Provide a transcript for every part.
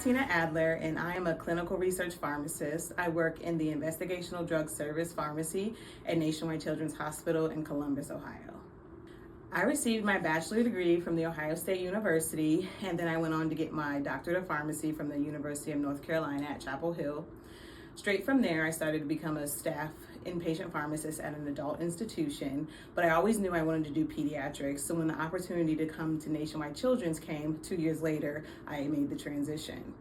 Christina Adler, and I am a clinical research pharmacist. I work in the investigational drug service pharmacy at Nationwide Children's Hospital in Columbus, Ohio. I received my bachelor's degree from The Ohio State University, and then I went on to get my doctorate of pharmacy from the University of North Carolina at Chapel Hill. Straight from there, I started to become a staff inpatient pharmacist at an adult institution, but I always knew I wanted to do pediatrics. So when the opportunity to come to Nationwide Children's came 2 years later, I made the transition.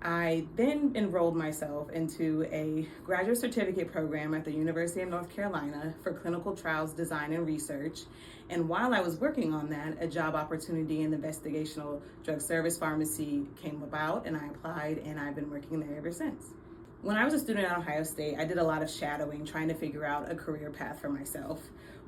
I then enrolled myself into a graduate certificate program at the University of North Carolina for clinical trials design and research. And while I was working on that, a job opportunity in the investigational drug service pharmacy came about, and I applied, and I've been working there ever since. When I was a student at Ohio State, I did a lot of shadowing, trying to figure out a career path for myself.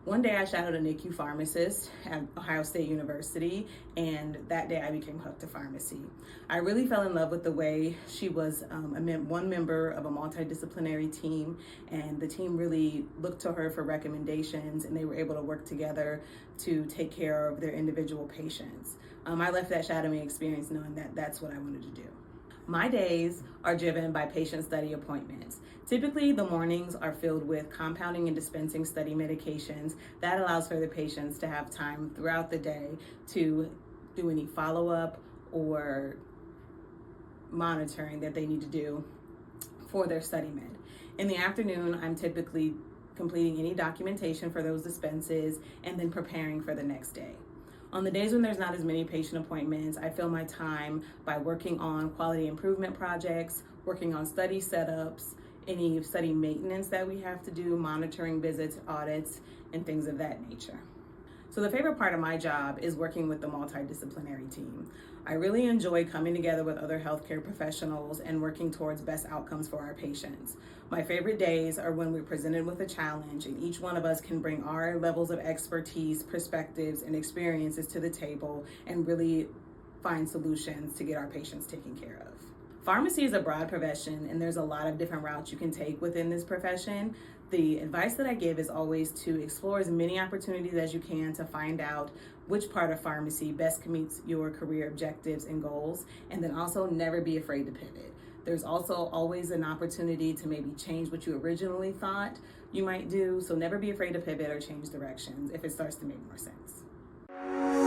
One day I shadowed a NICU pharmacist at Ohio State University, and that day I became hooked to pharmacy. I really fell in love with the way she was one member of a multidisciplinary team, and the team really looked to her for recommendations, and they were able to work together to take care of their individual patients. I left that shadowing experience knowing that that's what I wanted to do. My days are driven by patient study appointments. Typically, the mornings are filled with compounding and dispensing study medications. That allows for the patients to have time throughout the day to do any follow-up or monitoring that they need to do for their study med. In the afternoon, I'm typically completing any documentation for those dispenses and then preparing for the next day. On the days when there's not as many patient appointments, I fill my time by working on quality improvement projects, working on study setups, any study maintenance that we have to do, monitoring visits, audits, and things of that nature. So the favorite part of my job is working with the multidisciplinary team. I really enjoy coming together with other healthcare professionals and working towards best outcomes for our patients. My favorite days are when we're presented with a challenge and each one of us can bring our levels of expertise, perspectives, and experiences to the table and really find solutions to get our patients taken care of. Pharmacy is a broad profession, and there's a lot of different routes you can take within this profession. The advice that I give is always to explore as many opportunities as you can to find out which part of pharmacy best meets your career objectives and goals, and then also never be afraid to pivot. There's also always an opportunity to maybe change what you originally thought you might do, so never be afraid to pivot or change directions if it starts to make more sense.